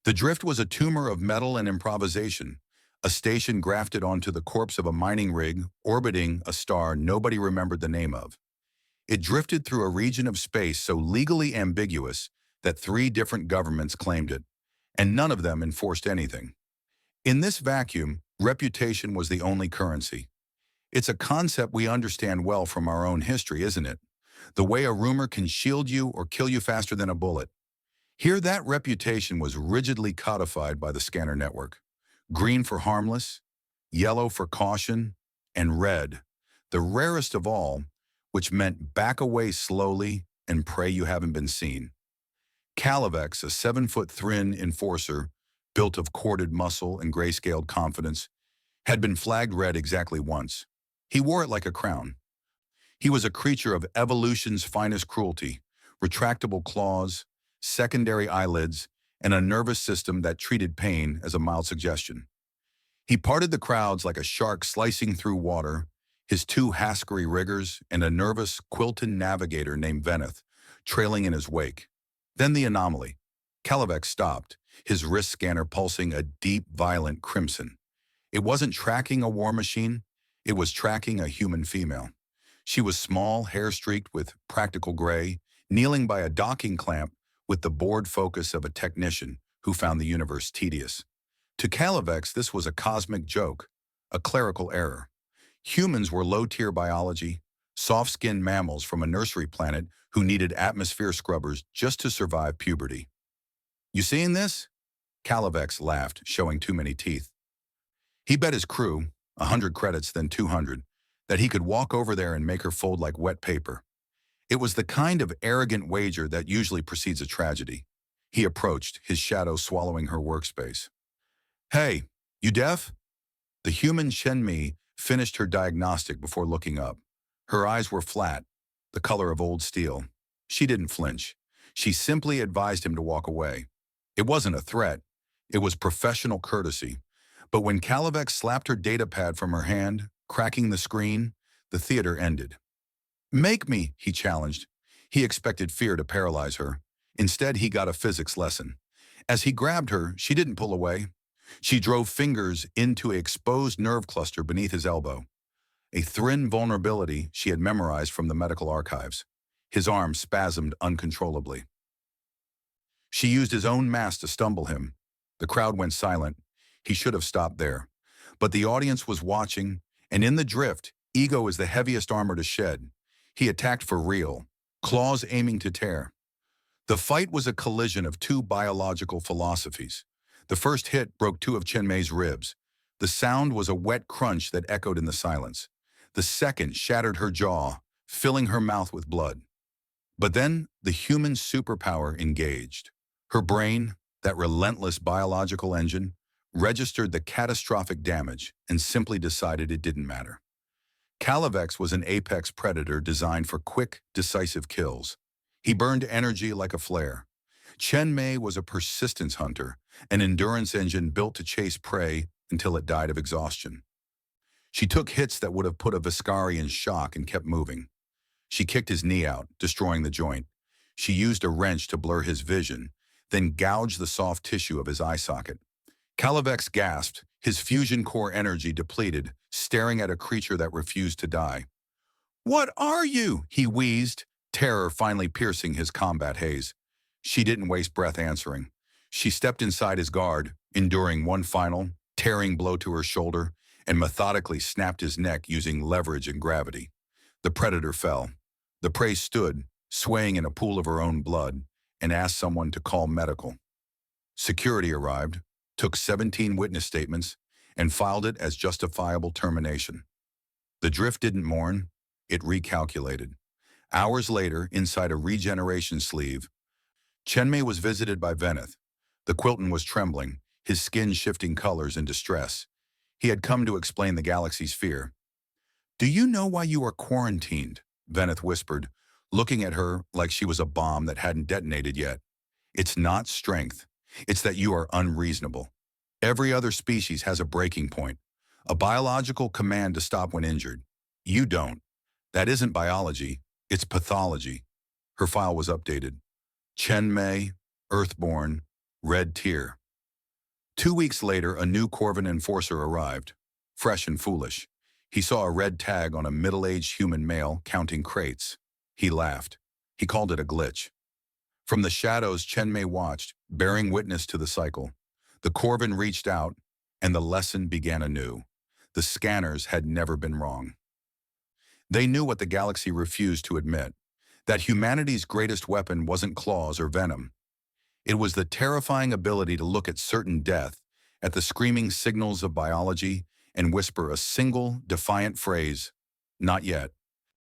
The drift was a tumor of metal and improvisation, a station grafted onto the corpse of a mining rig orbiting a star nobody remembered the name of. It drifted through a region of space so legally ambiguous that three different governments claimed it, and none of them enforced anything. In this vacuum, reputation was the only currency. It's a concept we understand well from our own history, isn't it? The way a rumor can shield you or kill you faster than a bullet. Here, that reputation was rigidly codified by the scanner network. Green for harmless, yellow for caution, and red, the rarest of all, which meant back away slowly and pray you haven't been seen. Calavex, a 7-foot Thrin enforcer, built of corded muscle and grayscaled confidence, had been flagged red exactly once. He wore it like a crown. He was a creature of evolution's finest cruelty, retractable claws, secondary eyelids, and a nervous system that treated pain as a mild suggestion. He parted the crowds like a shark slicing through water, his two Haskari riggers and a nervous Quilton navigator named Veneth trailing in his wake. Then the anomaly. Calavex stopped, his wrist scanner pulsing a deep, violent crimson. It wasn't tracking a war machine, it was tracking a human female. She was small, hair-streaked with practical gray, kneeling by a docking clamp with the bored focus of a technician who found the universe tedious. To Calavex, this was a cosmic joke, a clerical error. Humans were low-tier biology, soft-skinned mammals from a nursery planet who needed atmosphere scrubbers just to survive puberty. "You seeing this?" Calavex laughed, showing too many teeth. He bet his crew, 100 credits then 200, that he could walk over there and make her fold like wet paper. It was the kind of arrogant wager that usually precedes a tragedy. He approached, his shadow swallowing her workspace. "Hey, you deaf?" The human Shenmi finished her diagnostic before looking up. Her eyes were flat, the color of old steel. She didn't flinch. She simply advised him to walk away. It wasn't a threat. It was professional courtesy. But when Calavex slapped her datapad from her hand, cracking the screen, the theater ended. "Make me," he challenged. He expected fear to paralyze her. Instead, he got a physics lesson. As he grabbed her, she didn't pull away. She drove fingers into an exposed nerve cluster beneath his elbow, a Thrin vulnerability she had memorized from the medical archives. His arm spasmed uncontrollably. She used his own mass to stumble him. The crowd went silent. He should have stopped there. But the audience was watching, and in the drift, ego is the heaviest armor to shed. He attacked for real, claws aiming to tear. The fight was a collision of two biological philosophies. The first hit broke two of Chenmei's ribs. The sound was a wet crunch that echoed in the silence. The second shattered her jaw, filling her mouth with blood. But then the human superpower engaged. Her brain, that relentless biological engine, registered the catastrophic damage and simply decided it didn't matter. Calavex was an apex predator designed for quick, decisive kills. He burned energy like a flare. Chenmei was a persistence hunter, an endurance engine built to chase prey until it died of exhaustion. She took hits that would have put a Viscari in shock and kept moving. She kicked his knee out, destroying the joint. She used a wrench to blur his vision, then gouged the soft tissue of his eye socket. Calavex gasped, his fusion core energy depleted, staring at a creature that refused to die. "What are you?" he wheezed, terror finally piercing his combat haze. She didn't waste breath answering. She stepped inside his guard, enduring one final, tearing blow to her shoulder, and methodically snapped his neck using leverage and gravity. The predator fell. The prey stood, swaying in a pool of her own blood, and asked someone to call medical. Security arrived, took 17 witness statements, and filed it as justifiable termination. The drift didn't mourn, it recalculated. Hours later, inside a regeneration sleeve, Chenmei was visited by Veneth. The Quilton was trembling, his skin shifting colors in distress. He had come to explain the galaxy's fear. "Do you know why you are quarantined?" Veneth whispered, looking at her like she was a bomb that hadn't detonated yet. "It's not strength. It's that you are unreasonable. Every other species has a breaking point, a biological command to stop when injured. You don't. That isn't biology, it's pathology." Her file was updated. Chenmei, Earthborn, red tier. 2 weeks later, a new Corvin enforcer arrived, fresh and foolish. He saw a red tag on a middle-aged human male counting crates. He laughed. He called it a glitch. From the shadows, Chenmei watched, bearing witness to the cycle. The Corvin reached out, and the lesson began anew. The scanners had never been wrong. They knew what the galaxy refused to admit, that humanity's greatest weapon wasn't claws or venom. It was the terrifying ability to look at certain death, at the screaming signals of biology, and whisper a single, defiant phrase, "Not yet."